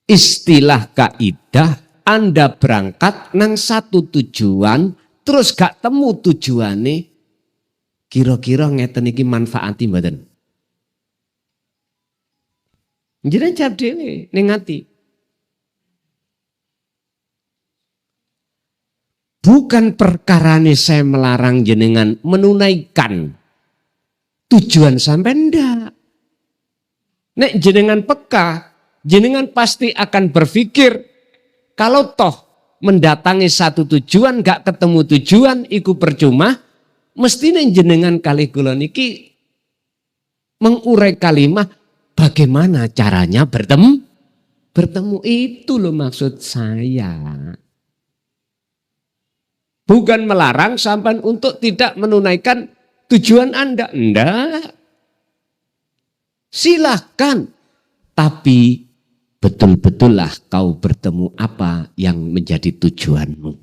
istilah kaidah Anda berangkat nang satu tujuan terus gak temu tujuane, kira-kira ngeten iki manfaati mboten? Jenengan jawab dhewe ning ati. Bukan perkarane saya melarang jenengan menunaikan tujuan sampai ndak. Nek jenengan peka, jenengan pasti akan berpikir kalau toh mendatangi satu tujuan gak ketemu tujuan iku percuma, mestine jenengan kali kula niki mengurai kalimat bagaimana caranya bertemu itu loh maksud saya. Bukan melarang sampean untuk tidak menunaikan tujuan Anda. Enggak. Silahkan. Tapi betul-betullah kau bertemu apa yang menjadi tujuanmu.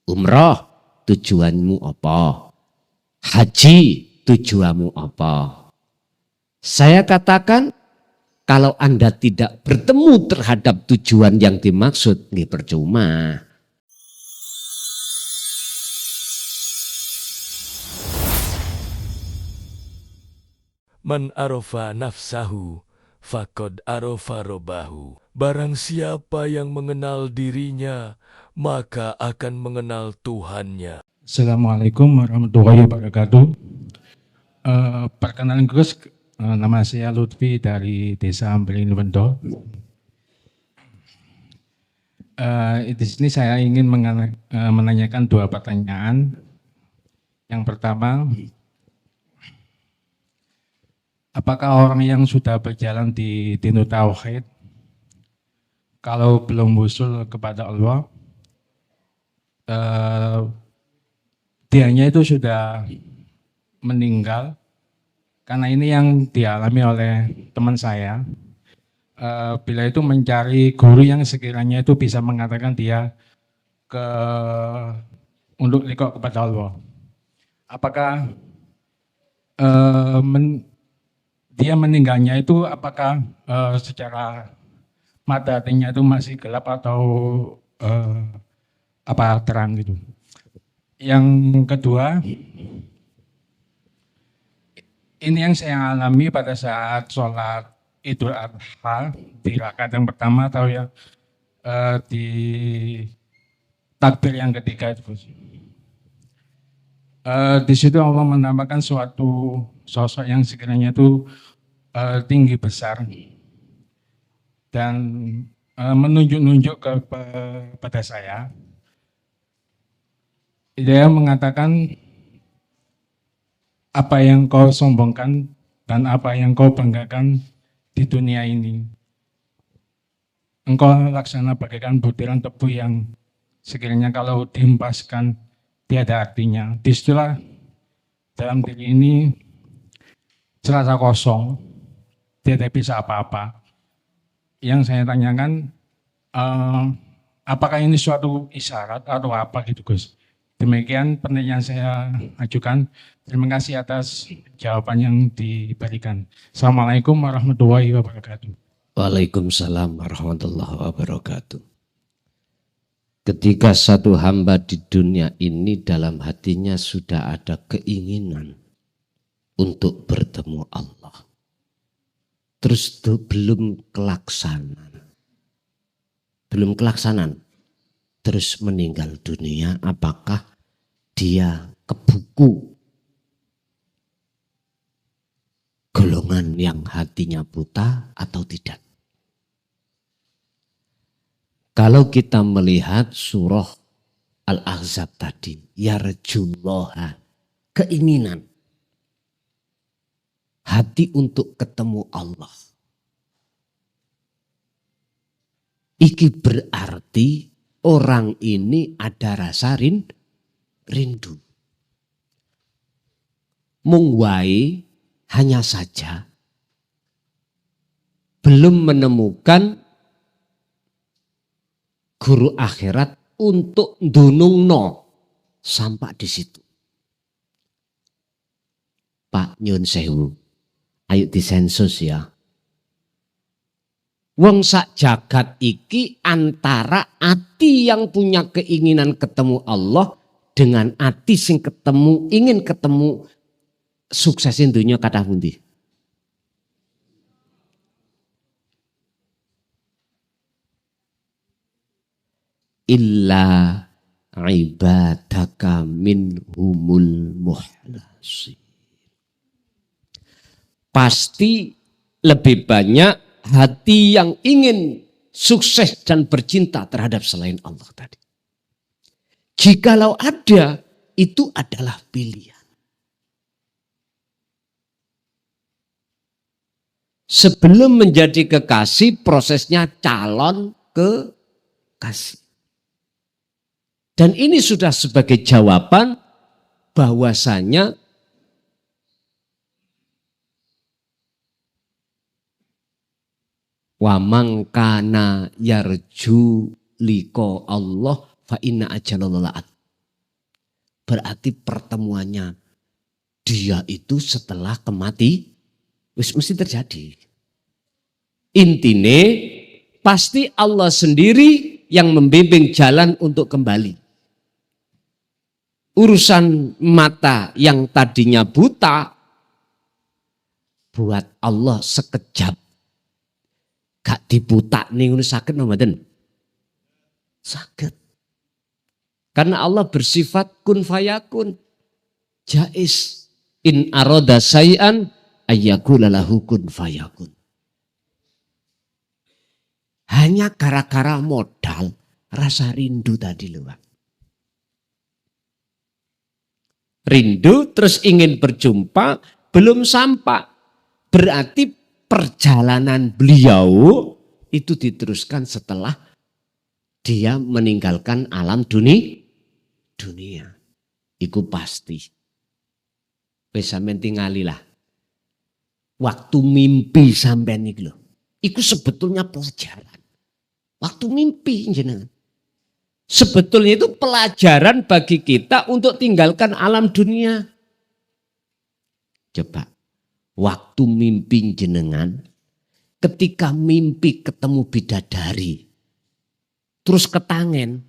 Umroh tujuanmu apa? Haji tujuanmu apa? Saya katakan kalau Anda tidak bertemu terhadap tujuan yang dimaksud, nggih percuma. Man arofa nafsahu, faqad arofa robbahu. Barang siapa yang mengenal dirinya, maka akan mengenal Tuhannya. Assalamualaikum warahmatullahi wabarakatuh. Perkenalan Gus, nama saya Lutfi dari Desa Ambeling Wendo. Di sini saya ingin menanyakan dua pertanyaan. Yang pertama, apakah orang yang sudah berjalan di Dinu Tauhid, kalau belum wusul kepada Allah, dianya itu sudah meninggal? Karena ini yang dialami oleh teman saya. Bila itu mencari guru yang sekiranya itu bisa mengatakan dia untuk liqo kepada Allah. Apakah dia meninggalnya itu apakah secara mata hatinya itu masih gelap atau apa terang gitu. Yang kedua, ini yang saya alami pada saat sholat Idul Adha di rakaat yang pertama atau yang di takbir yang ketiga itu. Di situ Allah menambahkan suatu sosok yang sekiranya itu tinggi besar dan menunjuk-nunjuk kepada saya. Dia mengatakan, apa yang kau sombongkan dan apa yang kau banggakan di dunia ini, engkau laksana bagaikan butiran tebu yang sekiranya kalau dihempaskan tiada artinya. Disitulah dalam diri ini serasa kosong, tidak bisa apa-apa. Yang saya tanyakan, apakah ini suatu isyarat atau apa gitu Gus? Demikian pertanyaan saya ajukan. Terima kasih atas jawaban yang diberikan. Assalamualaikum warahmatullahi wabarakatuh. Waalaikumsalam warahmatullahi wabarakatuh. Ketika satu hamba di dunia ini dalam hatinya sudah ada keinginan untuk bertemu Allah, terus belum kelaksanan, terus meninggal dunia, apakah dia kebuku golongan yang hatinya buta atau tidak? Kalau kita melihat surah Al-Ahzab tadi, yarjullaha, keinginan hati untuk ketemu Allah. Iki berarti orang ini ada rasa rindu. Mungwai hanya saja belum menemukan guru akhirat untuk ndunungno sampai di situ. Pak Nyun Sewu, ayo disensus ya. Wong sak jagat iki antara ati yang punya keinginan ketemu Allah dengan ati sing ingin ketemu suksesin dunia kathah pundi? Illa ibadaka minhumul muhlasin. Pasti lebih banyak hati yang ingin sukses dan bercinta terhadap selain Allah tadi. Jikalau ada, itu adalah pilihan. Sebelum menjadi kekasih, prosesnya calon kekasih. Dan ini sudah sebagai jawaban bahwasanya wa mangkana yarju liko Allah fa inna ajalallah. Berarti pertemuannya dia itu setelah kemati mesti terjadi. Intine pasti Allah sendiri yang membimbing jalan untuk kembali. Urusan mata yang tadinya buta buat Allah sekejap gak dibuta nih sakit mboten? Sakit. Karena Allah bersifat kun fayakun. Jais in aroda say'an ayyakula lahu kun fayakun. Hanya gara-gara modal rasa rindu tadi luar. Rindu terus ingin berjumpa belum sampai. Berarti perjalanan beliau itu diteruskan setelah dia meninggalkan alam dunia. Iku pasti. Wis sampeyan tingalilah. Waktu mimpi sampean iki lho. Iku sebetulnya pelajaran. Waktu mimpi jenengan. Sebetulnya itu pelajaran bagi kita untuk tinggalkan alam dunia. Coba. Waktu mimpi jenengan. Ketika mimpi ketemu bidadari. Terus ketangen.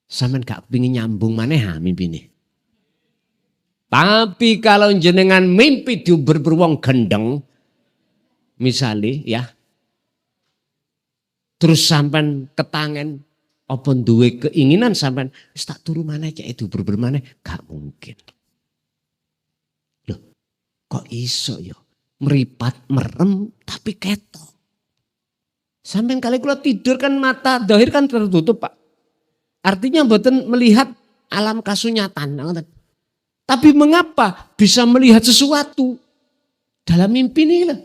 Sampeyan gak pengin nyambung maneh mimpi ini. Tapi kalau jenengan mimpi diuber wong gendeng. Misalnya ya. Terus sampean ketangen apa duwe keinginan sampean wis tak turu maneh cek diuber maneh gak mungkin. Loh, kok iso ya? Meripat merem tapi ketok. Sampean kali kula tidur kan mata zahir kan tertutup, Pak. Artinya mboten melihat alam kasunyatan. Tapi mengapa bisa melihat sesuatu dalam mimpi ini lah?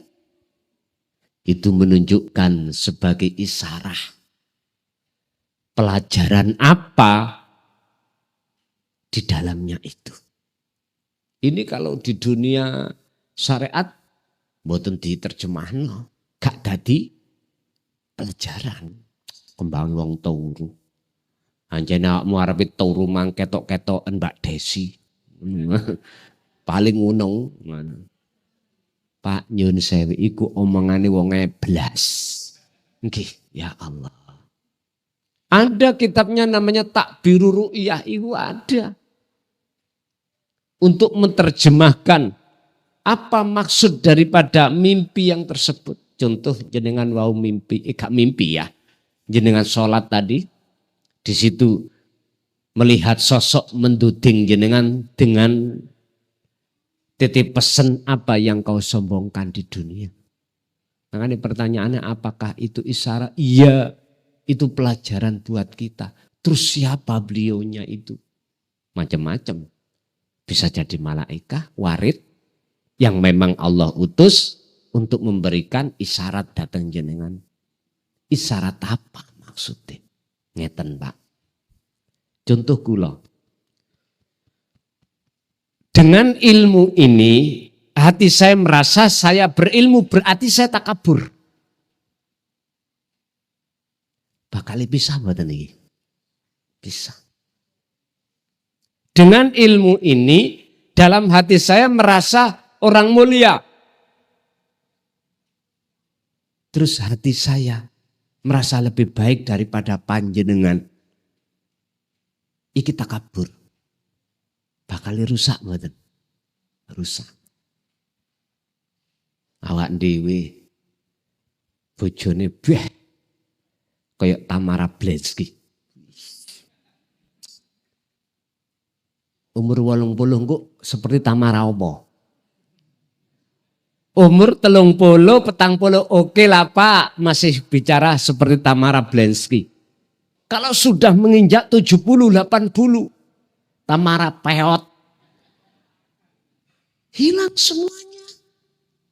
Itu menunjukkan sebagai isyarat. Pelajaran apa di dalamnya itu. Ini kalau di dunia syariat mboten diterjemahno, gak dadi pelajaran. Kembang wong turu. Anjene awakmu arep turu mang ketok-ketoken Mbak Desi. Paling unung ngono. Pak nyun sewu iku omongane wong eblas. Nggih, ya Allah. Ada kitabnya namanya Takbiru Ru'yah itu ada. Untuk menerjemahkan apa maksud daripada mimpi yang tersebut. Contoh jenengan wau mimpi, gak mimpi ya. Jenengan sholat tadi. Di situ melihat sosok menduding jenengan dengan titip pesan apa yang kau sombongkan di dunia. Makanya pertanyaannya apakah itu isyarat? Iya, itu pelajaran buat kita. Terus siapa beliaunya itu? Macam-macam. Bisa jadi malaikat, warid, yang memang Allah utus untuk memberikan isyarat datang jenengan. Isyarat apa maksudnya? Ngeten Pak. Contoh kula. Dengan ilmu ini, hati saya merasa saya berilmu berarti saya takabur. Bakal bisa mboten iki? Bisa. Dengan ilmu ini, dalam hati saya merasa orang mulia. terus hati saya merasa lebih baik daripada panjenengan. Iki takabur. Bakal rusak mboten? Rusak. Awak dhewe bojone beh kayak Tamara Blensky. Umur 80 kok seperti Tamara apa? Umur 30, 40 oke lah Pak, masih bicara seperti Tamara Blensky. Kalau sudah menginjak 70, 80, Tamara peot. Hilang semuanya.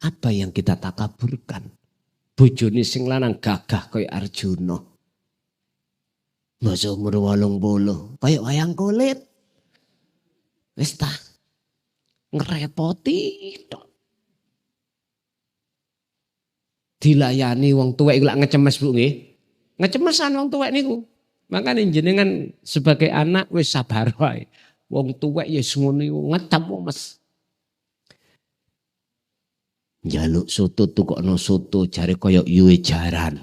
Apa yang kita takaburkan? Bojone sing lanang gagah kaya Arjuna. Masa umur 80 kaya wayang kulit. Wis ta ngerepoti tok. Dilayani wong tuwek iku lak ngecemes Bu nggih. Ngecemesan wong tuwek niku. Makane jenengan sebagai anak wis sabar wae. Wong tuwek ya ngono iku ngecap Mas. Njaluk soto tukokno soto jare kaya yuwe jaran.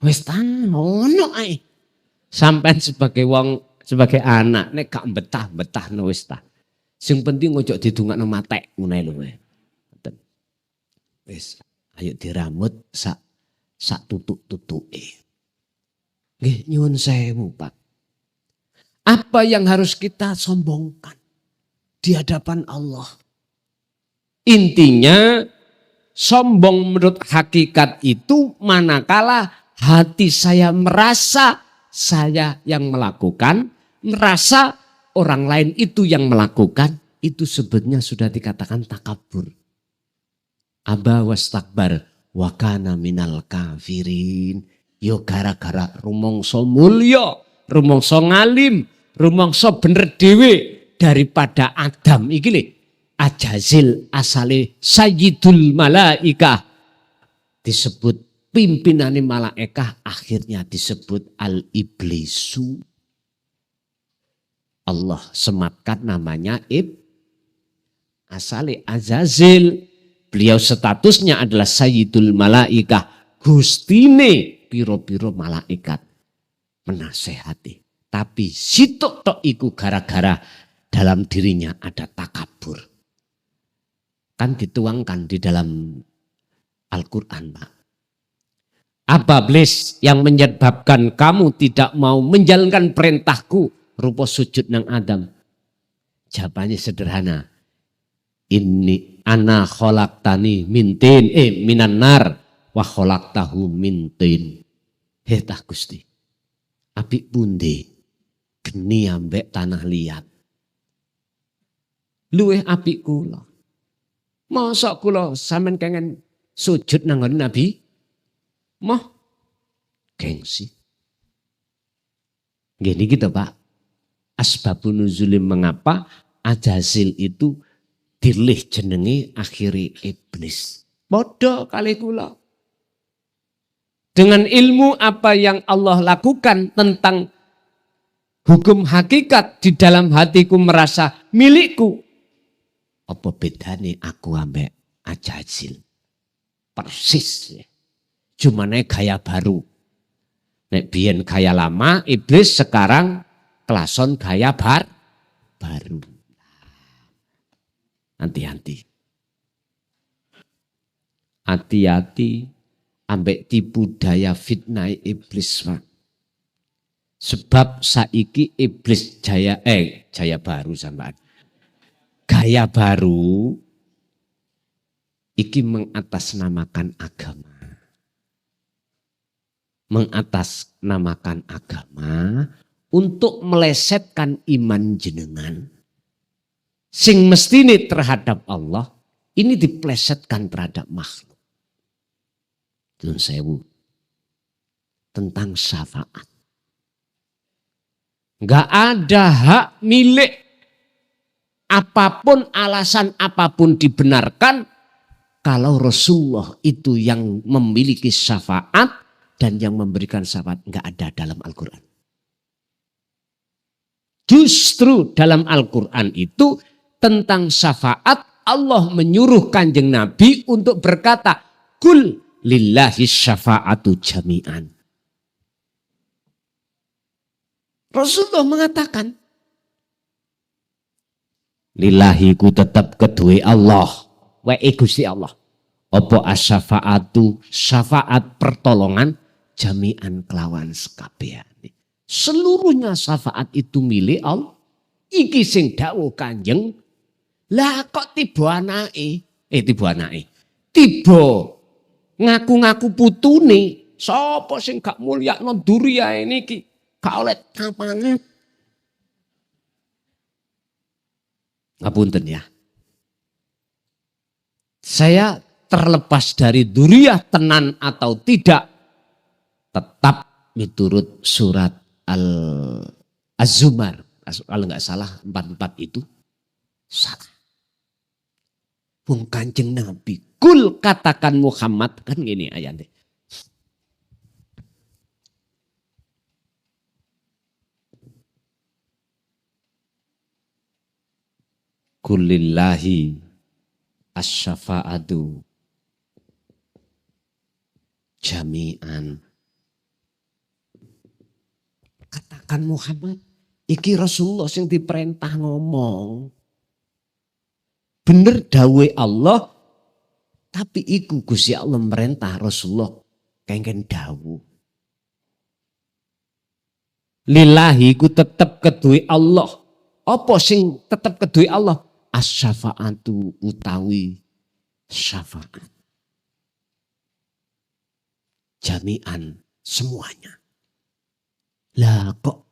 Wis ta ngono ae. Sampeyan sebagai wong sebagai anak nek gak betah-betahno wis ta. Sing penting ojo didungakno matek ngono lho. Ngoten. Wis ayo diramut sak tutuk-tutuke. Nggih nyuwun sewu Pak. Apa yang harus kita sombongkan di hadapan Allah? Intinya sombong menurut hakikat itu manakala hati saya merasa saya yang melakukan, merasa orang lain itu yang melakukan, itu sebetulnya sudah dikatakan takabur. Aba wastakbar wa kana minal kafirin. Yo gara-gara rumangsa mulya, rumangsa ngalim, rumangsa bener dhewe daripada Adam iki lho. Ajazil asale sayyidul malaikah disebut pimpinane malaikah, akhirnya disebut al-iblisu. Allah sematkan namanya asale Azazil. Beliau statusnya adalah sayyidul malaikah, gustine piro-piro malaikat menasehati. Tapi sitok tok iku gara-gara dalam dirinya ada takabur. Kan dituangkan di dalam Al-Quran Pak. Apa iblis yang menyebabkan kamu tidak mau menjalankan perintahku rupa sujud nang Adam? Jawabannya sederhana. Ini ana khalaqtani mintin minan nar wa khalaqtahu mintin. Hetah Gusti. Apik pundi geni ambek tanah liat. Luweh apik kula. Mosok kula sampean kengen sujud nang Nabi? Moh gengsi. Gini gitu Pak. Asbabun nuzulim mengapa Ajazil itu dilih jenenge akhiri iblis. Bodoh kali kula. Dengan ilmu apa yang Allah lakukan tentang hukum hakikat di dalam hatiku merasa milikku. Apa bedane aku ambek Ajazil? Persis. Cuma nek gaya baru. Nek biyen gaya lama, iblis sekarang kelason gaya baru. Hati-hati. Hati-hati ambek tipu daya fitnah iblis Pak. Sebab saiki iblis jaya baru sampean. Gaya baru iki mengatasnamakan agama. Mengatasnamakan agama untuk melesetkan iman jenengan. Sing mestine terhadap Allah, ini diplesetkan terhadap makhluk. Nun sewu. Tentang syafaat. Enggak ada hak milik apapun, alasan apapun dibenarkan kalau Rasulullah itu yang memiliki syafaat dan yang memberikan syafaat enggak ada dalam Al-Quran. Justru dalam Al-Quran itu tentang syafaat Allah menyuruh Kanjeng Nabi untuk berkata, Kul lillahi syafa'atu jami'an. Rasulullah mengatakan, lillahi ku tetap kedue Allah, wae Gusti Allah. Apa asyafaatu, syafaat pertolongan jami'an kelawan sekabehane. Seluruhnya syafaat itu milik Allah. Iki sing dawuh Kanjeng, lah kok tiba anake, tiba ngaku-ngaku putune, sapa sing gak mulyakno duriyae niki, gak oleh kapanget. Ngapunten ya. Saya terlepas dari duriyah tenan atau tidak, tetap miturut surat Az-Zumar. Kalau nggak salah 44 itu salah. Wong Kanjeng Nabi, kul katakan Muhammad, kan gini ayatnya. Kulillahi asyafa'atu jami'an. Katakan Muhammad, iki Rasulullah sing diperintah ngomong. Bener dawe Allah, tapi iku Gusti Allah merintah Rasulullah kengken dawu. Lillahi ku tetep kedue Allah. Apa sing tetep kedue Allah? As-syafa'atu utawi syafaat. Jami'an semuanya. Lah kok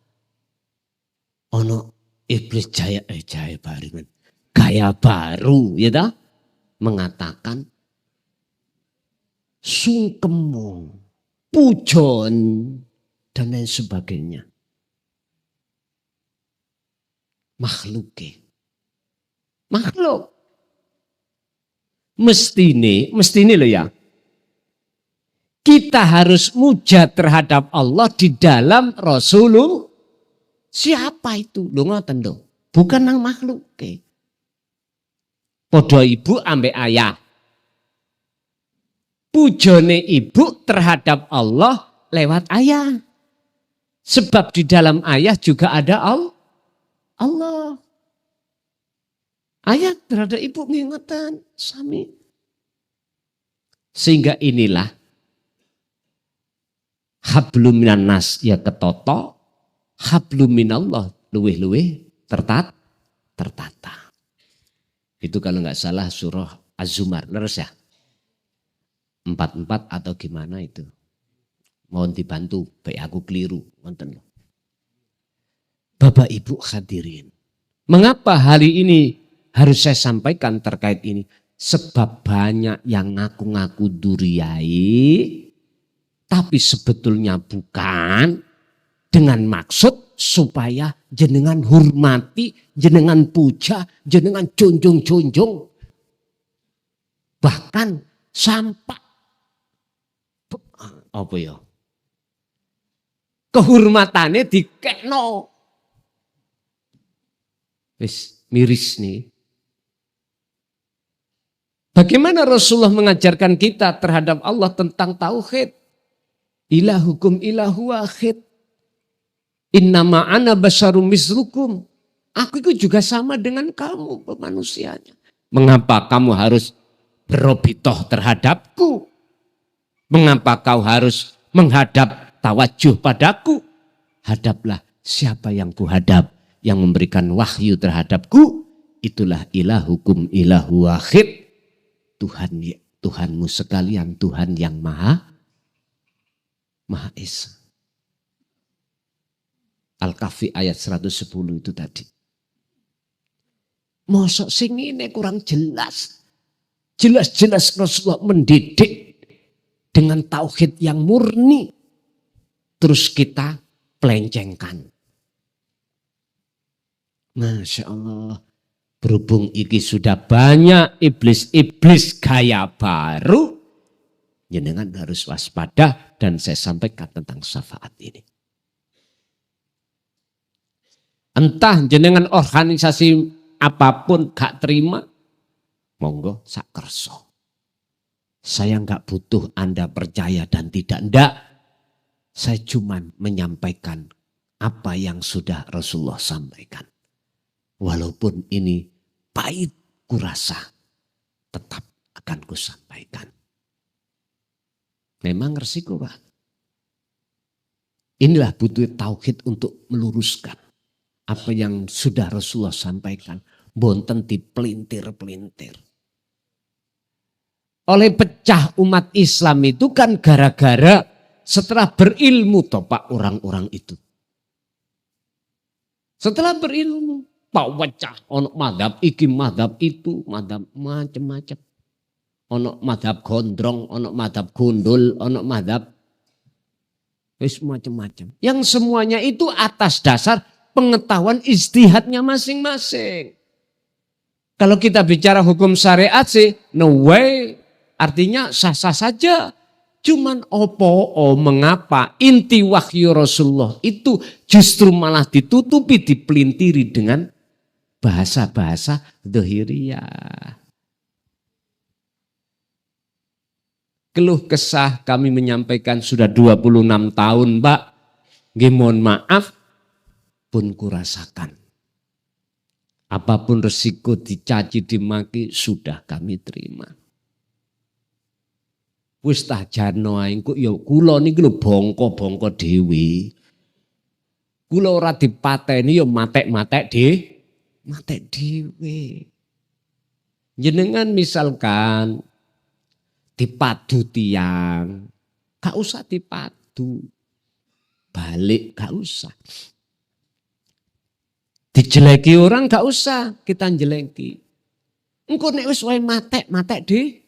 ono iblis gaya baru ya dah mengatakan sungkemu, pujon dan lain sebagainya. Makhluk. Mestine loh ya. Kita harus muja terhadap Allah di dalam Rasulullah. Siapa itu? Lho ngoten lho. Bukan nang makhluk. Podo ibu ambek ayah. Pujone ibu terhadap Allah lewat ayah. Sebab di dalam ayah juga ada Allah. Ayah terhadap ibu ngingetan sami. Sehingga inilah hablum minan nas ya ketoto, hablum minallah luweh-luweh tertata. Itu kalau nggak salah surah Az-Zumar, terus ya. 44 atau gimana itu. Mohon dibantu, baik aku keliru. Nonton. Bapak Ibu hadirin. Mengapa hari ini harus saya sampaikan terkait ini? Sebab banyak yang ngaku-ngaku duriyai, tapi sebetulnya bukan, dengan maksud supaya jenengan hormati, jenengan puja, jenengan junjung-junjung. Bahkan sampai apa ya? Kehormatannya dikekno. Wis miris nih. Bagaimana Rasulullah mengajarkan kita terhadap Allah tentang tauhid? Ilahukum ilahu wahid. Innama ana basyarum mislukum. Aku itu juga sama dengan kamu manusianya. Mengapa kamu harus berobitoh terhadapku? Mengapa kau harus menghadap tawajuh padaku? Hadaplah siapa yang kuhadap, yang memberikan wahyu terhadapku. Itulah ilahukum ilahu wahid. Tuhanmu sekalian, Tuhan yang Maha Esa. Al-Kahfi ayat 110 itu tadi. Mosok sing ini kurang jelas. Jelas-jelas Rasulullah mendidik dengan tauhid yang murni. Terus kita pelencengkan. Masya Allah. Berhubung iki sudah banyak iblis-iblis gaya baru. Jenengan harus waspada dan saya sampaikan tentang syafaat ini. Entah jenengan organisasi apapun gak terima, monggo sak kerso. Saya nggak butuh Anda percaya dan tidak. Enggak. Saya cuma menyampaikan apa yang sudah Rasulullah sampaikan. Walaupun ini pahit kurasa, tetap akan kusampaikan. Memang resiko, Pak. Inilah butuh tauhid untuk meluruskan apa yang sudah Rasulullah sampaikan. Bonten dipelintir-pelintir. Oleh pecah umat Islam itu kan gara-gara setelah berilmu toh Pak orang-orang itu. Setelah berilmu, Pak pecah. Ono madhab iki, madhab itu, madhab macam-macam. Ono madhab gondrong, ono madhab gundul, ono madhab wis macam-macam. Yang semuanya itu atas dasar pengetahuan ijtihadnya masing-masing. Kalau kita bicara hukum syariat sih, no way. Artinya sah-sah saja. Cuman mengapa inti wahyu Rasulullah itu justru malah ditutupi, dipelintiri dengan bahasa-bahasa dhahiriyah. Keluh kesah kami menyampaikan sudah 26 tahun, Mbak. Mohon maaf pun kurasakan. Apapun resiko dicaci dimaki sudah kami terima. Wis tah jano ae kok ya kula niki lho bongko-bongko dhewe. Kula ora dipateni ya matek-matek dhewe. Jenengan misalkan dipadu tiang, gak usah dipadu. Balik gak usah. Dijeleki orang gak usah kita jeleki. Engko nek wis wae matek dhewe.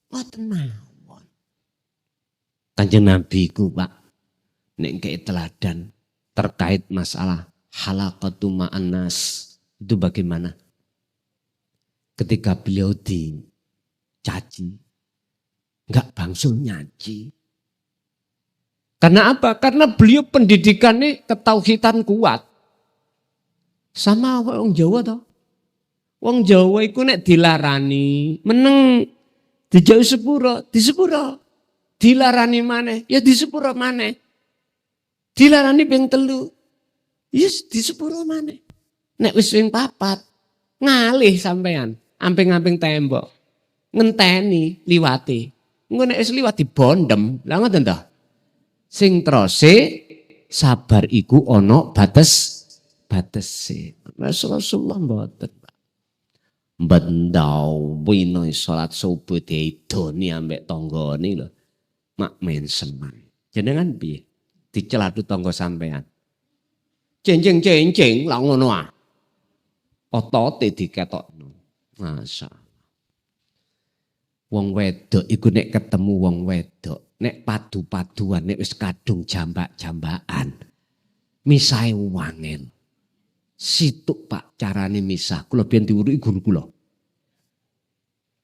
Mboten mawon. Kanjeng Nabi ku Pak, nek kei teladan terkait masalah halaqatu ma'an nas itu bagaimana? Ketika beliau dicaci, enggak bangsul nyaci. Karena apa? Karena beliau pendidikannya ketauhidan kuat. Sama wong Jawa toh. Wong Jawa iku nek dilarani meneng. Dijauh sepuro, di sepuro. Dilarani maneh, ya di sepuro maneh. Dilarani ping 3, yes di sepuro maneh. Nek wis ping 4, ngalih sampean, amping-amping tembok. Ngenteni liwati. Engko nek wis liwat dibondem, lha ngoten to. Sing trose sabar iku ana batese. Rasulullah mboten. Bendau wino salat subuh diidoni ambek tanggane lho. Mak men seman. Jenengan piye? Dicelatu tangga sampean. Ceng-ceng lah ngono ah. Otote diketokno. Masyaallah. Wong wedok iku nek ketemu wong wedok, nek padu-paduan, nek wis kadung jambak-jambakan. Misahe wangen. Situk Pak carane misah. Kula biyen diuruki guru kula.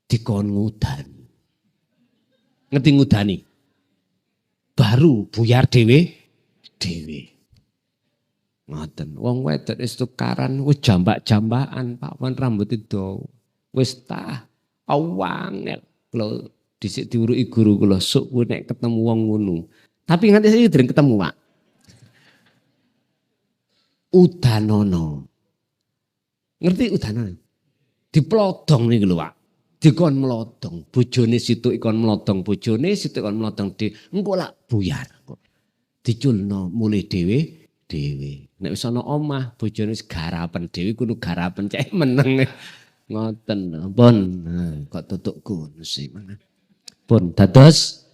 Dikon ngudan. Ngerti ngudani? Baru buyar dhewe. Ngoten. Wong wedok wis tukaran wis jambak-jambakan Pak wan rambut itu. Wis tah awangel. Kula dhisik diuruki guru kula sok nek ketemu wong ngono. Tapi nganti saiki dereng ketemu Pak. Udanono. Ngerti udanono? Diplodong nih lho Pak. Dikon melodong. Bojone situ ikon melodong. Bojone situ ikon melodong. Engko lak buyar. Diculno mulih dhewe. Nek wis ana omah bojone wis garapen dhewe kudu garapen cek meneng. Ngoten. Pun kok tutukku sih. Pun dados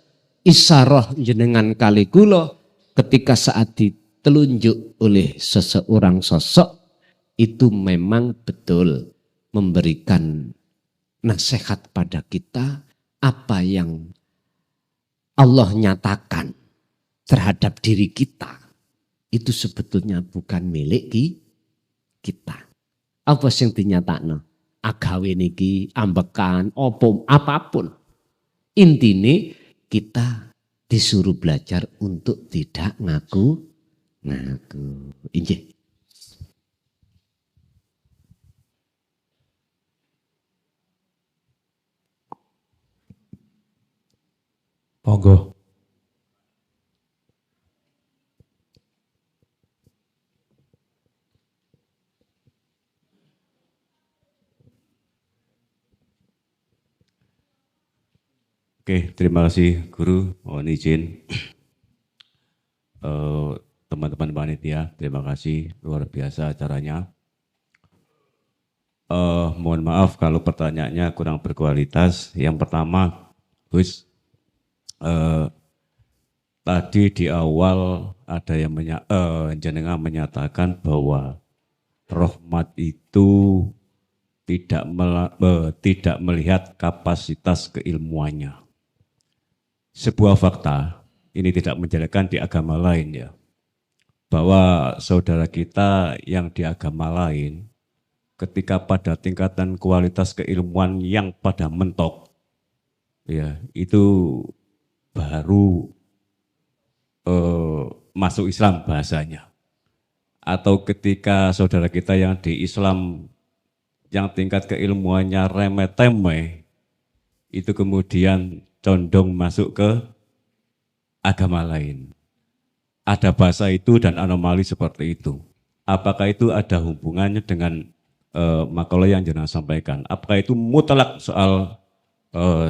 isyarah jenengan kali kula ketika saat telunjuk oleh seseorang sosok itu memang betul memberikan nasihat pada kita apa yang Allah nyatakan terhadap diri kita itu sebetulnya bukan milik kita. Apa sing dinyatakno? Agawe niki ambekan apapun. Intine kita disuruh belajar untuk tidak ngaku. Injih. Monggo. Oke, terima kasih guru. Mohon izin teman-teman panitia, terima kasih luar biasa acaranya. Mohon maaf kalau pertanyaannya kurang berkualitas. Yang pertama, Gus, tadi di awal ada yang jenengan menyatakan bahwa rahmat itu tidak melihat kapasitas keilmuannya. Sebuah fakta, ini tidak menjadikan di agama lain ya, bahwa saudara kita yang di agama lain, ketika pada tingkatan kualitas keilmuan yang pada mentok, ya itu baru masuk Islam bahasanya. Atau ketika saudara kita yang di Islam yang tingkat keilmuannya remeh-temeh, itu kemudian condong masuk ke agama lain. Ada bahasa itu dan anomali seperti itu. Apakah itu ada hubungannya dengan makalah yang jenengan sampaikan? Apakah itu mutlak soal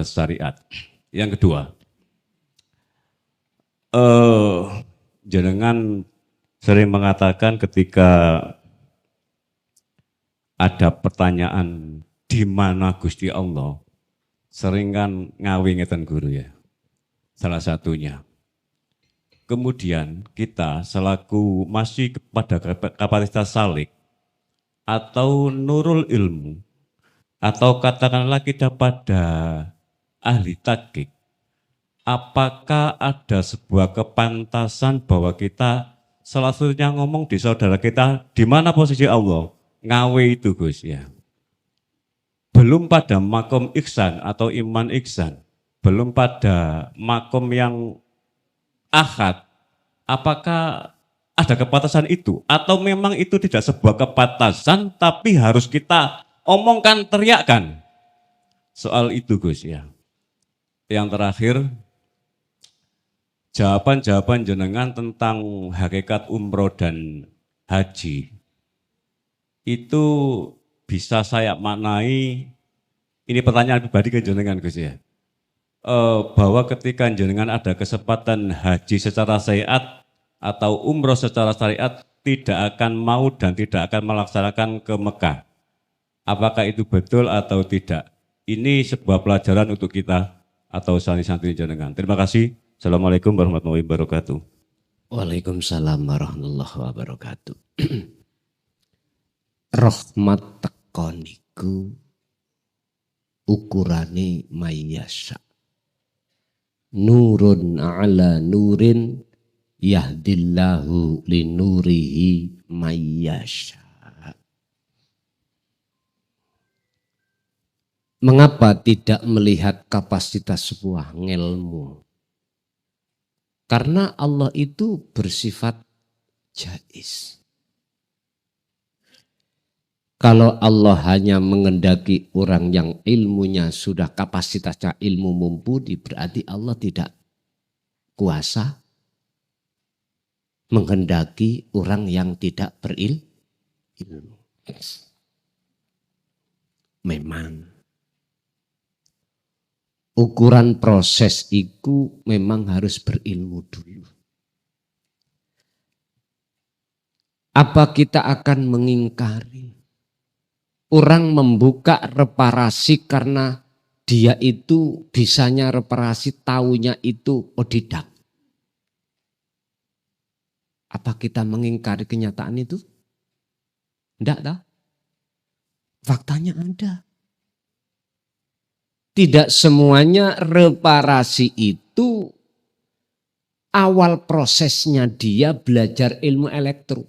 syariat? Yang kedua, jenengan sering mengatakan ketika ada pertanyaan di mana Gusti Allah, sering kan ngawi ngeten guru ya, salah satunya. Kemudian kita selaku masih kepada kapasitas salik atau nurul ilmu, atau katakanlah kita pada ahli tahqiq, apakah ada sebuah kepantasan bahwa kita selanjutnya ngomong di saudara kita, di mana posisi Allah? Ngawe itu Gus ya. Belum pada makom ihsan atau iman ihsan, belum pada makom yang ahad, apakah ada kepantasan itu? Atau memang itu tidak sebuah kepantasan, tapi harus kita omongkan, teriakkan? Soal itu Gus ya. Yang terakhir, jawaban-jawaban jenengan tentang hakikat umroh dan haji, itu bisa saya maknai, ini pertanyaan pribadi ke jenengan Gus ya, bahwa ketika jenengan ada kesempatan haji secara syariat atau umroh secara syariat, tidak akan mau dan tidak akan melaksanakan ke Mekah. Apakah itu betul atau tidak? Ini sebuah pelajaran untuk kita atau santri-santri jenengan. Terima kasih. Assalamualaikum warahmatullahi wabarakatuh. Waalaikumsalam warahmatullahi wabarakatuh. Rahmat tekoniku ukurane mayasa. Nurun ala nurin yahdillahu linurihi mayasa. Mengapa tidak melihat kapasitas sebuah ilmu? Karena Allah itu bersifat jais. Kalau Allah hanya mengendaki orang yang ilmunya sudah kapasitasnya ilmu mumpuni, berarti Allah tidak kuasa menghendaki orang yang tidak berilmu. Memang ukuran proses itu memang harus berilmu dulu. Apa kita akan mengingkari orang membuka reparasi karena dia itu bisanya reparasi, taunya itu odidak? Apa kita mengingkari kenyataan itu? Enggak tahu. Faktanya ada. Tidak semuanya reparasi itu awal prosesnya dia belajar ilmu elektro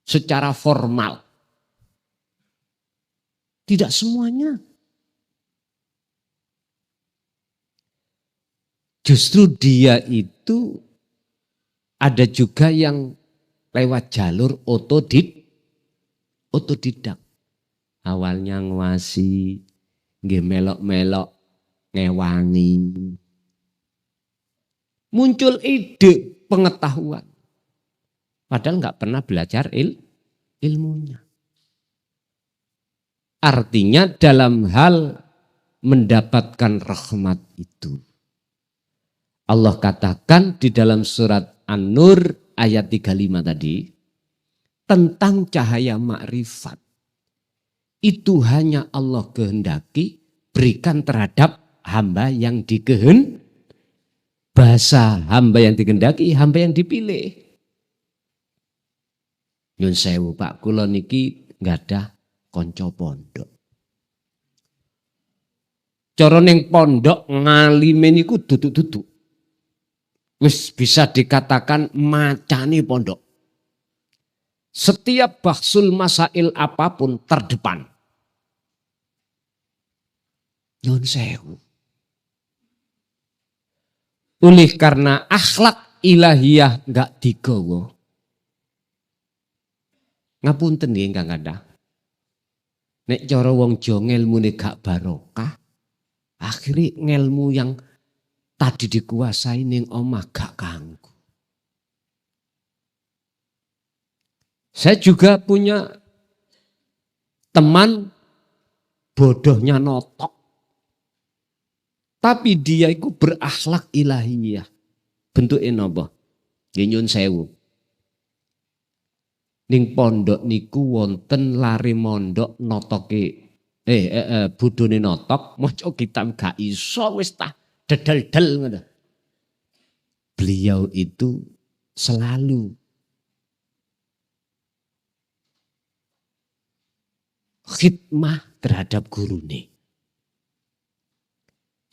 secara formal. Tidak semuanya. Justru dia itu ada juga yang lewat jalur otodidak. Awalnya ngwasi, nggih melok-melok, ngewangi, muncul ide pengetahuan. Padahal nggak pernah belajar ilmunya. Artinya dalam hal mendapatkan rahmat itu. Allah katakan di dalam surat An-Nur ayat 35 tadi, tentang cahaya makrifat. Itu hanya Allah kehendaki berikan terhadap hamba yang dikehendaki. Bahasa hamba yang dikehendaki, hamba yang dipilih. Nyun sewu Pak, kula niki ngadah kanca pondok. Cara ning pondok ngalime niku duduk-duduk. Wis bisa dikatakan macane pondok. Setiap bahsul masail apapun terdepan. Nyun sewu. Oleh karena akhlak ilahiyah enggak digawa. Ngapunten nggih Kang Kadah. Nek cara wong Jawa ngelmune gak barokah, akhirnya ngelmu yang tadi dikuasai ning omah gak kanggo. Saya juga punya teman bodohnya notok. Tapi dia itu berakhlak ilahiyah. Bentuknya napa? Nggih nyun sewu. Ning pondok niku wonten lari mondok notoke budone notok maca kitab gak iso wis tah dedel-del ngono. Beliau itu selalu khidmah terhadap gurune.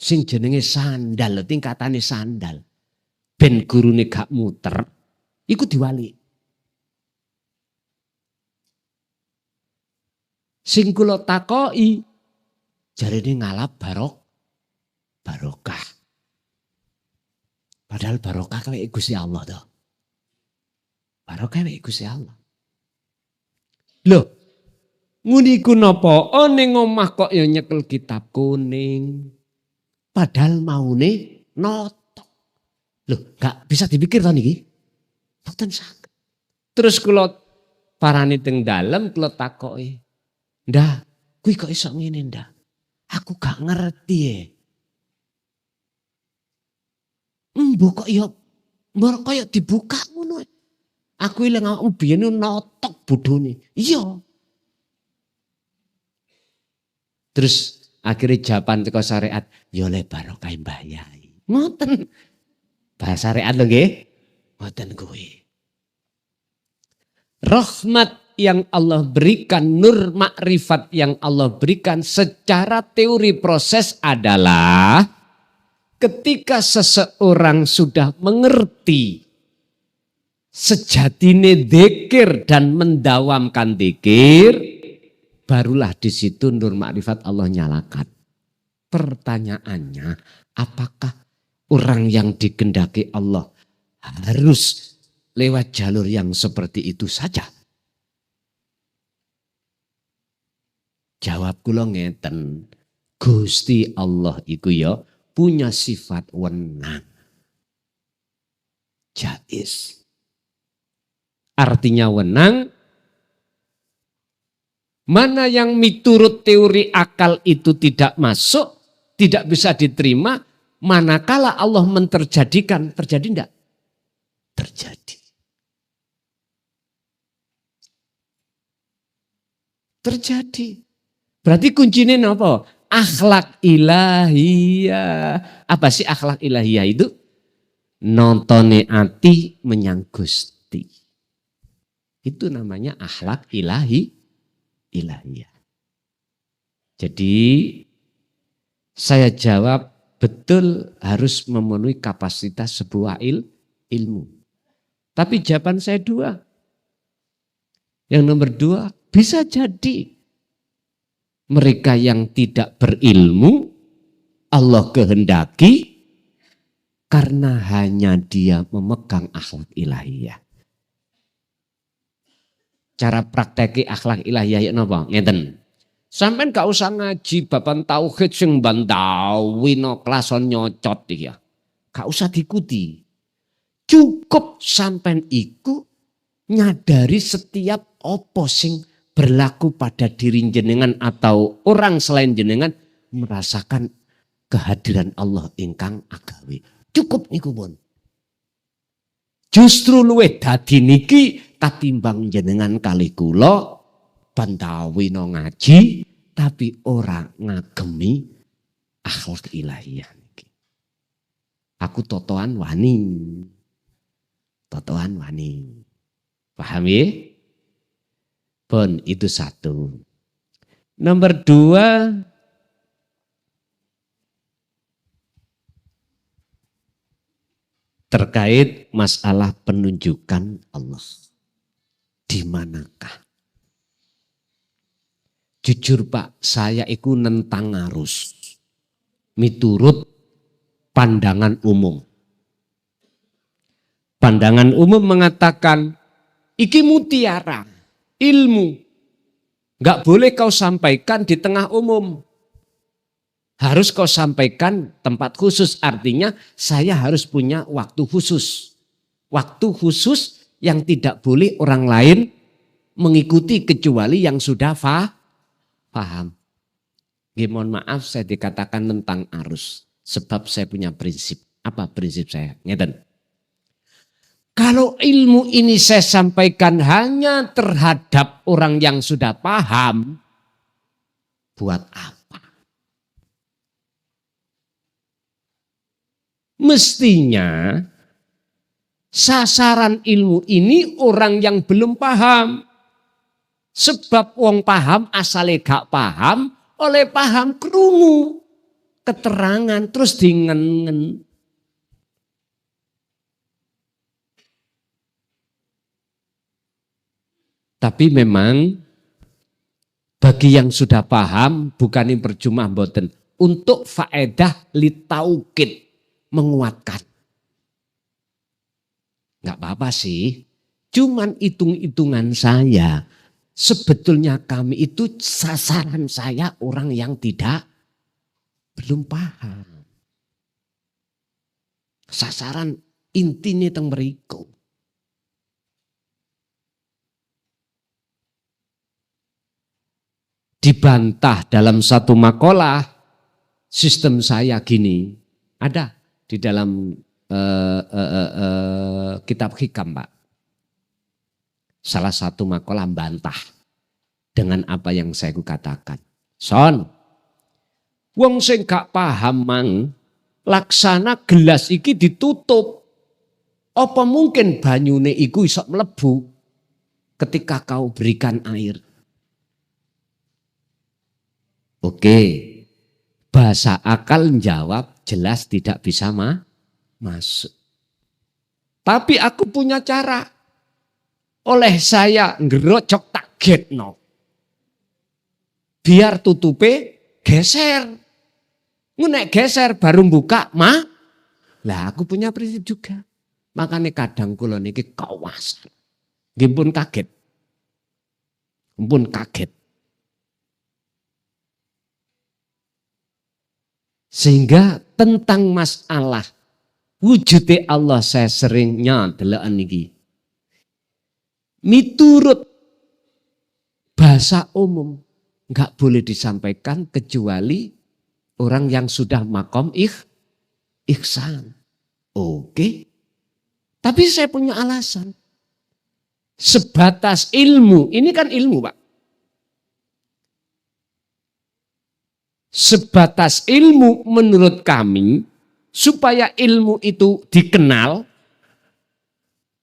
Sing jenenge sandal, tingkatane sandal. Ben gurune gak muter, iku diwali. Sing kula takoki jarene ngalap barokah. Padahal barokah kawek Gusti Allah to. Barokah kawek Gusti Allah. Loh, nguni ku napa? Ning omah kok ya nyekel kitab kuning. Padahal maune notok. Loh, gak bisa dipikir to niki? Mboten saged. Terus kula parani teng dalem kula takoki. Ndah, kuwi kok iso ngene ndah? Aku gak ngerti ya. Mbok kok ya mbok kaya dibuka ngono. Aku ilang awakmu biyen notok bodhone. Iya. Terus akhirnya jawaban teko syariat, ya le barokah Mbah Yai. Ngoten. Bahasa syariat lho nggih. Ngoten kuwi. Rahmat yang Allah berikan, nur makrifat yang Allah berikan secara teori proses adalah ketika seseorang sudah mengerti sejatine dzikir dan mendawamkan dzikir, barulah di situ nur makrifat Allah nyalakan. Pertanyaannya, apakah orang yang dikehendaki Allah harus lewat jalur yang seperti itu saja? Jawab kula ngeten. Gusti Allah iku ya punya sifat wenang. Jais. Artinya wenang. Mana yang miturut teori akal itu tidak masuk, tidak bisa diterima, manakala Allah menterjadikan, terjadi enggak? Terjadi. Terjadi. Berarti kuncinya apa? Akhlak ilahiyah. Apa sih akhlak ilahiyah itu? Nontone ati menyang Gusti. Itu namanya akhlak ilahiyah. Jadi saya jawab betul harus memenuhi kapasitas sebuah ilmu. Tapi jawaban saya dua. Yang nomor dua, bisa jadi mereka yang tidak berilmu, Allah kehendaki karena hanya dia memegang akhlak ilahiyah. Cara prakteki akhlak ilahiyah napa? Ngeten. Sampeyan gak usah ngaji baban tauhid sing bandawi no klason nyocot ya. Gak usah diikuti. Cukup sampean iku nyadari setiap apa sing berlaku pada diri jenengan atau orang selain jenengan merasakan kehadiran Allah ingkang agawe. Cukup niku pun. Justru luwih dadi niki katimbang jenengan kali kula bantawi no ngaji tapi ora ngagemi akhlak ilahiyah niki. Aku totoan wani. Totoan wani. Paham ya? Pun itu satu. Nomor 2, terkait masalah penunjukan Allah. Di manakah? Jujur Pak, saya iku nentang arus. Miturut pandangan umum. Pandangan umum mengatakan, iki mutiara, ilmu. Gak boleh kau sampaikan di tengah umum. Harus kau sampaikan tempat khusus, artinya saya harus punya waktu khusus. Waktu khusus yang tidak boleh orang lain mengikuti kecuali yang sudah paham. Mohon maaf saya dikatakan tentang arus. Sebab saya punya prinsip. Apa prinsip saya? Ngeten. Kalau ilmu ini saya sampaikan hanya terhadap orang yang sudah paham, buat apa? Mestinya sasaran ilmu ini orang yang belum paham. Sebab wong paham asale gak paham, oleh paham krungu keterangan terus dingen. Tapi memang bagi yang sudah paham bukan yang percuma mboten, untuk faedah litaukid, menguatkan. Enggak apa-apa sih. Cuman hitung-hitungan saya, sebetulnya kami itu sasaran saya orang yang belum paham. Sasaran intinya teng mriku. Dibantah dalam satu makalah, sistem saya gini, ada di dalam kitab hikam Pak. Salah satu makalah bantah dengan apa yang saya katakan. Son, wong sing gak paham mang, laksana gelas iki ditutup. Apa mungkin banyune iku iso mlebu ketika kau berikan air? Oke, bahasa akal menjawab jelas tidak bisa masuk. Tapi aku punya cara. Oleh saya ngerocok tak getno. Biar tutupe geser. Nek geser baru buka Lah aku punya prinsip juga. Makanya kadang kula niki kawasan. Nggih pun kaget. Pun kaget. Sehingga tentang masalah wujudnya Allah saya seringnya deloken niki. Miturut bahasa umum enggak boleh disampaikan kecuali orang yang sudah makom ihsan. Oke. Tapi saya punya alasan. Sebatas ilmu, ini kan ilmu Pak. Sebatas ilmu menurut kami, supaya ilmu itu dikenal,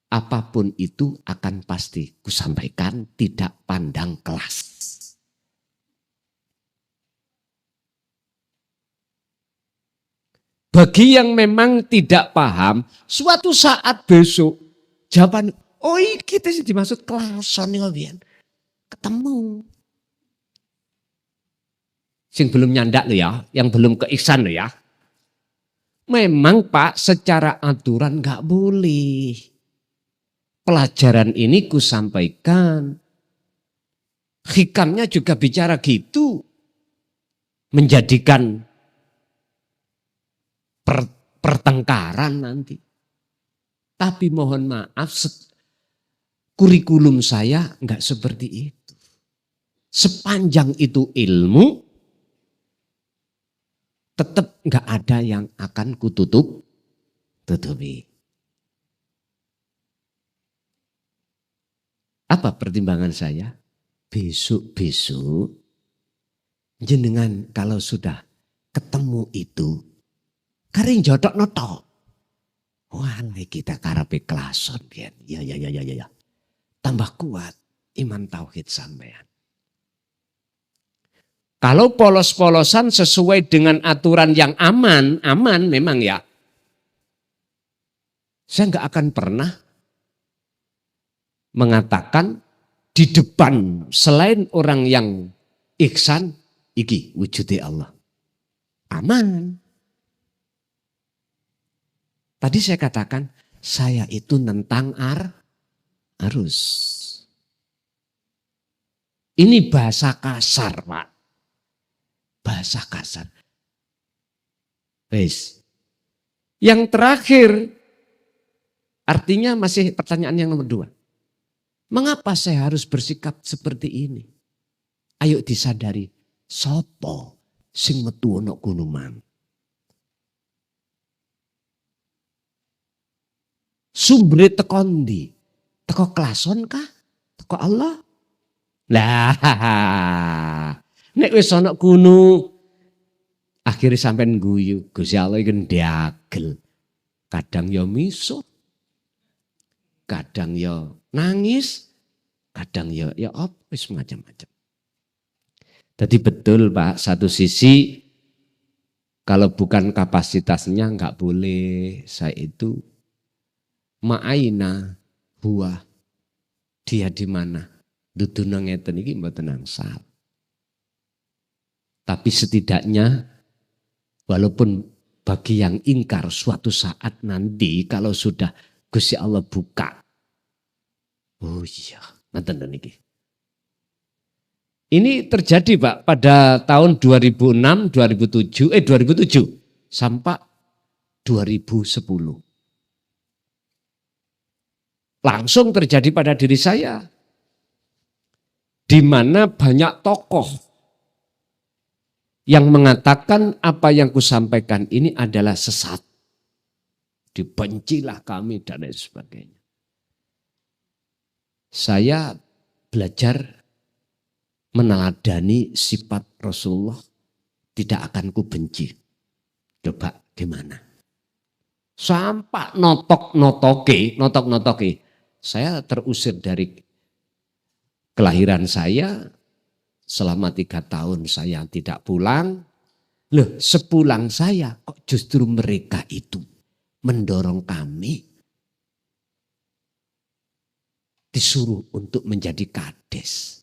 apapun itu akan pasti kusampaikan, tidak pandang kelas. Bagi yang memang tidak paham, suatu saat besok jawaban, oh kita sih dimaksud kelasan nih ketemu. Sing belum nyandak lo ya, yang belum keiksan lo ya. Memang Pak secara aturan gak boleh. Pelajaran ini kusampaikan. Hikamnya juga bicara gitu. Menjadikan pertengkaran nanti. Tapi mohon maaf, kurikulum saya enggak seperti itu. Sepanjang itu ilmu, tetap enggak ada yang akan tutupi. Apa pertimbangan saya? Besok-besok jenengan kalau sudah ketemu itu, karing jodoh noto. Wah, kita karepe klason pian. Ya. Tambah kuat iman tauhid sampean. Kalau polos-polosan sesuai dengan aturan yang aman memang ya. Saya enggak akan pernah mengatakan di depan selain orang yang ihsan, iki wujudi Allah. Aman. Tadi saya katakan, saya itu nentang arus. Ini bahasa kasar, Pak. Bahasa kasar. Wes. Yang terakhir, artinya masih pertanyaan yang nomor 2. Mengapa saya harus bersikap seperti ini? Ayo disadari, sopo sing metu ana gunung mang. Sumbre teko ndi? Teko klason kah? Teko Allah? Lah, nek wis ana gunung akhirnya sampean guyu, Gusti Allah iki ndagel. Kadang ya miso. Kadang ya nangis, kadang ya apa wis macam-macam. Jadi betul Pak, satu sisi kalau bukan kapasitasnya enggak boleh saya itu ma'aina huwa, dia di mana? Duduna ngeten iki mboten angsal. Tapi setidaknya walaupun bagi yang ingkar suatu saat nanti kalau sudah Gusti Allah buka. Oh iya, nanten niki. Ini terjadi Pak pada tahun 2006, 2007 sampai 2010. Langsung terjadi pada diri saya. Di mana banyak tokoh yang mengatakan apa yang kusampaikan ini adalah sesat. Dibencilah kami dan lain sebagainya. Saya belajar meneladani sifat Rasulullah, tidak akan ku benci. Coba gimana? Sampai notok-notoke. Saya terusir dari kelahiran saya, selama 3 tahun saya tidak pulang. Loh, sepulang saya kok justru mereka itu mendorong kami disuruh untuk menjadi kades.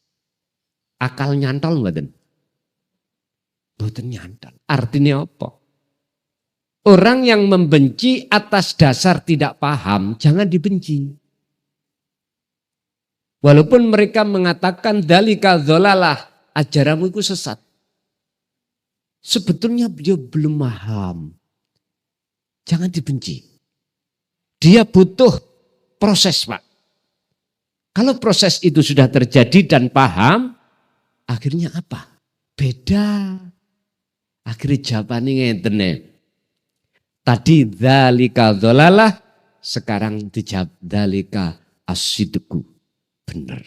Akal nyantol mboten? Mboten nyantol. Artinya apa? Orang yang membenci atas dasar tidak paham, jangan dibenci. Walaupun mereka mengatakan dalika dzalalah, ajaranmu itu sesat. Sebetulnya dia belum paham. Jangan dibenci. Dia butuh proses, Pak. Kalau proses itu sudah terjadi dan paham, akhirnya apa? Beda. Akhirnya jawabannya ngeten. Tadi dzalika dzalalah, sekarang dijawab dzalika as-sidqu. Benar.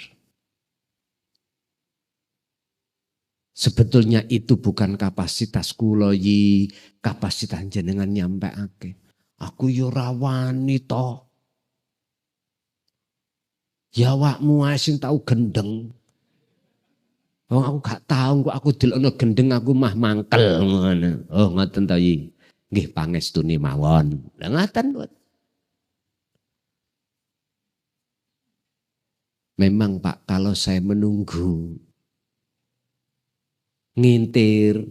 Sebetulnya itu bukan kapasitas kuloyi, kapasitas jenengan nyampe ake. Aku yo rawani toh. Ya wakmu sing tahu gendeng. Oh aku gak tahu kok aku dilokno gendeng aku mah mangkel ngono. Oh ngoten to iki. Nggih pangestune mawon. Lah ngaten buat. Memang Pak, kalau saya menunggu, ngintir,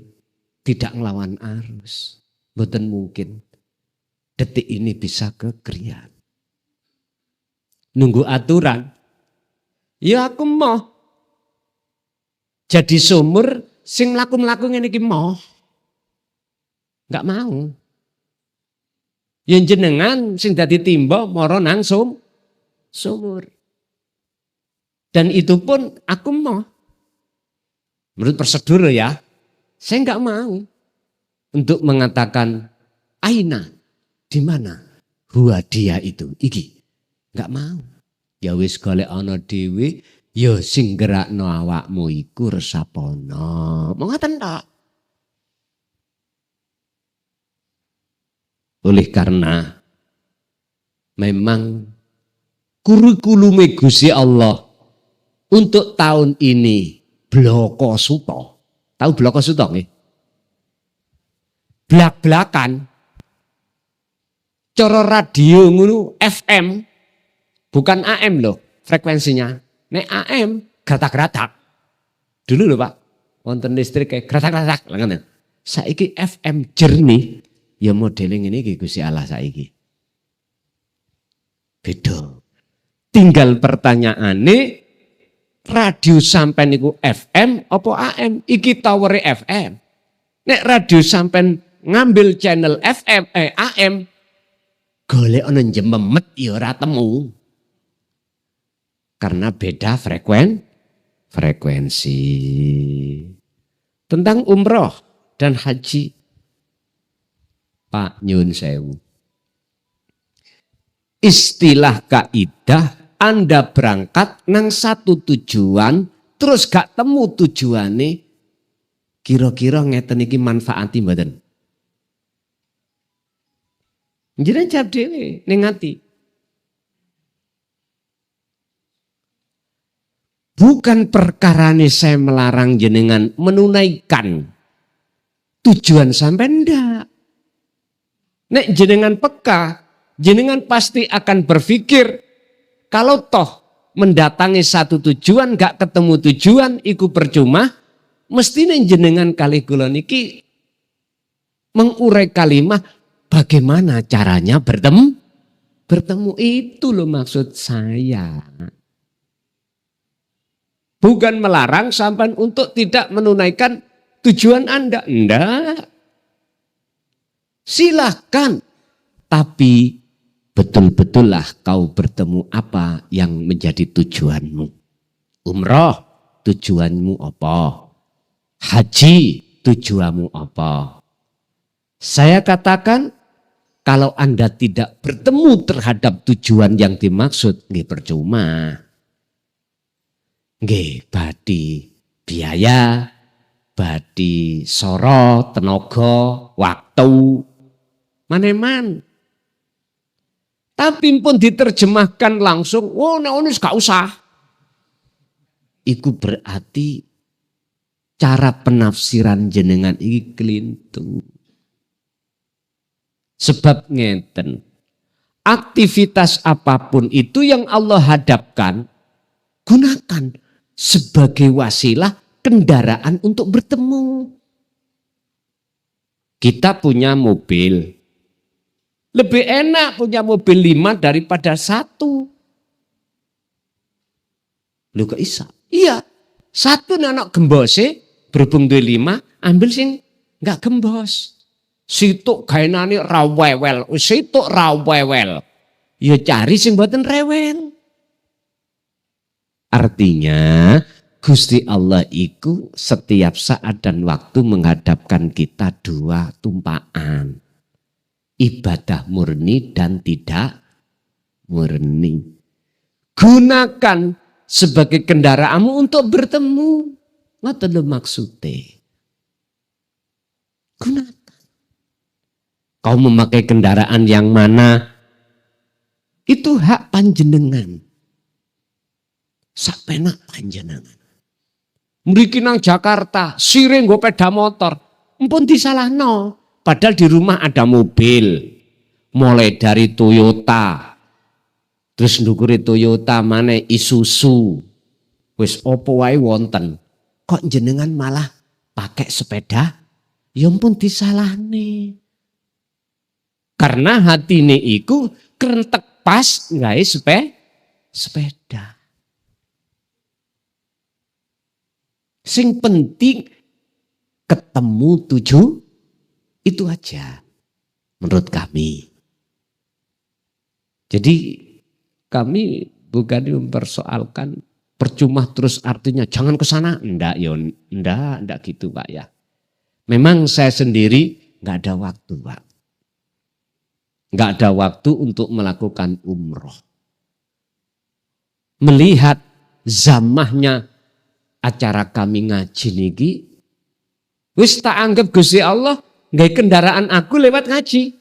tidak ngelawan arus, mboten mungkin detik ini bisa kekrian. Nunggu aturan, ya aku mau jadi sumur, sing mlaku-mlaku ngene iki mau, nggak mau. Yen jenengan sing dadi timba mara nang sumur. Dan itu pun aku mau. Menurut prosedur ya, saya nggak mau untuk mengatakan aina, di mana huwa dia itu, iki. Nggak mau. Ya wis golek ana dhewe, ya sing gerakno awakmu iku resapono. Mau ngoten tok. Oleh karena memang kurikulum Gusti Allah untuk tahun ini bloko suto. Tahu bloko suto nggih? Blak-blakan cara radio ngono FM bukan AM loh frekuensinya. Nek AM gratak-gratak. Dulu loh Pak, wonten listrik kayak gratak-gratak. Saiki FM jernih. Ya modeling ini Gusti Allah saiki. Beda. Tinggal pertanyaane radio sampean niku FM apa AM? Iki towere FM. Nek radio sampean ngambil channel FM AM golek ana jememet ya ora temu. Karena beda frekuensi. Tentang umroh dan haji. Pak nyun sewu. Istilah kaidah Anda berangkat nang satu tujuan terus gak temu tujuane kira-kira ngeten iki manfaati mboten? Jenengan jawab dhewe ning ati. Bukan perkarane saya melarang jenengan menunaikan tujuan sampai ndak. Nek jenengan peka, jenengan pasti akan berpikir kalau toh mendatangi satu tujuan gak ketemu tujuan iku percuma, mesti jenengan kali kula niki mengurai kalimat bagaimana caranya bertemu itu loh maksud saya. Bukan melarang sampai untuk tidak menunaikan tujuan Anda. Enggak. Silahkan, tapi betul-betullah kau bertemu apa yang menjadi tujuanmu. Umroh, tujuanmu apa? Haji, tujuanmu apa? Saya katakan, kalau Anda tidak bertemu terhadap tujuan yang dimaksud, nggih percuma. Nggih, badi biaya, badi soro, tenaga, waktu, maneman. Tapi pun diterjemahkan langsung, oh nek gak usah. Iku berarti cara penafsiran jenengan iki kelintung. Sebab ngeten, aktivitas apapun itu yang Allah hadapkan, gunakan sebagai wasilah kendaraan untuk bertemu. Kita punya mobil. Lebih enak punya mobil 5 daripada 1. Lu kok isa? Iya. 1 anak gembose berhubung duwe 5, ambil sing enggak gembos. Situk gaenane ra wewel, situk ra wewel. Ya cari sing mboten rewel. Artinya Gusti Allah itu setiap saat dan waktu menghadapkan kita 2 tumpaan. Ibadah murni dan tidak murni. Gunakan sebagai kendaraanmu untuk bertemu. Ngoten lho maksude. Gunakan. Kau memakai kendaraan yang mana? Itu hak panjenengan. Sapenak panjenengan. Mriki nang Jakarta, sire nggo sepeda motor, empun disalahno. Padahal di rumah ada mobil, mulai dari Toyota, terus ndukure Toyota mana Isuzu, wis opo wae wonten. Kok jenengan malah pakai sepeda? Ya ampun disalahne. Karena hatine iku krentek pas gawe sepeda. Sing penting ketemu tujuh itu aja menurut kami. Jadi kami bukan mempersoalkan percuma terus artinya jangan ke sana. Enggak, ya enggak gitu Pak ya. Memang saya sendiri enggak ada waktu Pak. Enggak ada waktu untuk melakukan umroh. Melihat zamahnya acara kami ngaji niki, wis tak anggap Gusti Allah nggawe kendaraan aku lewat ngaji.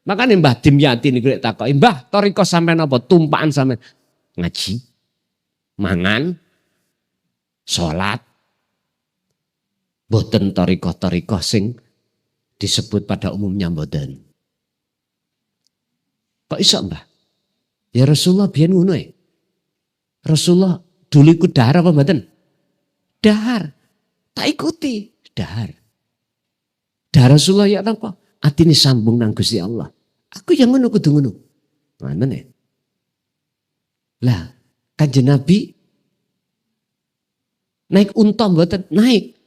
Makanya Mbah Dimyati niku lek takoki, "Mbah, toriko sampean apa? Tumpakan sampean?" Ngaji, mangan, salat. Mboten toriko-toriko sing disebut pada umumnya mboten. Kok iso, Mbah? Ya Rasulullah biyen ngono ya. Rasulullah dulu ikut dahar apa mboten? Dahar. Tak ikuti, dahar. Dahar Rasulullah ya napa? Atine sambung nang Gusti Allah. Aku yang ngono kudu ngono. Ngoten ya. Lah, Kanjeng Nabi naik unta mboten? Naik.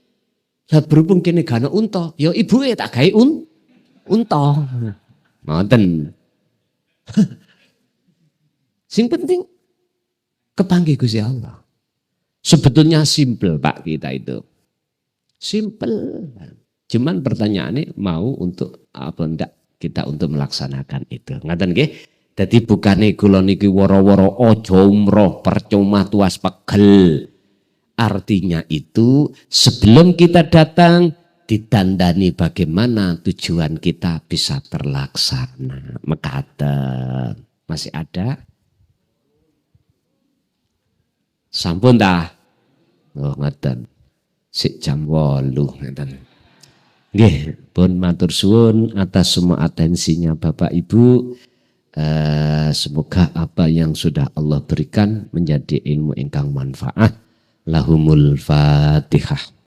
Lah berhubung kene gak ana unta, ya ibuke tak gawe unta. Ngoten. Sing penting kepanggih Gusti Allah. Sebetulnya simple Pak kita itu. Simple. Cuman pertanyaannya mau untuk apa ndak kita untuk melaksanakan itu. Ngaten nggih? Dadi bukane kula niki woro-woro aja umroh percuma tuas pegel. Artinya itu sebelum kita datang ditandani bagaimana tujuan kita bisa terlaksana. Mekaten. Masih ada? Sampun dah. Oh ngaten. Sik jam 8 ngaten. Nggih, pun matur suwun atas semua atensinya Bapak Ibu. Semoga apa yang sudah Allah berikan menjadi ilmu ingkang manfaat. Lahumul Fatihah.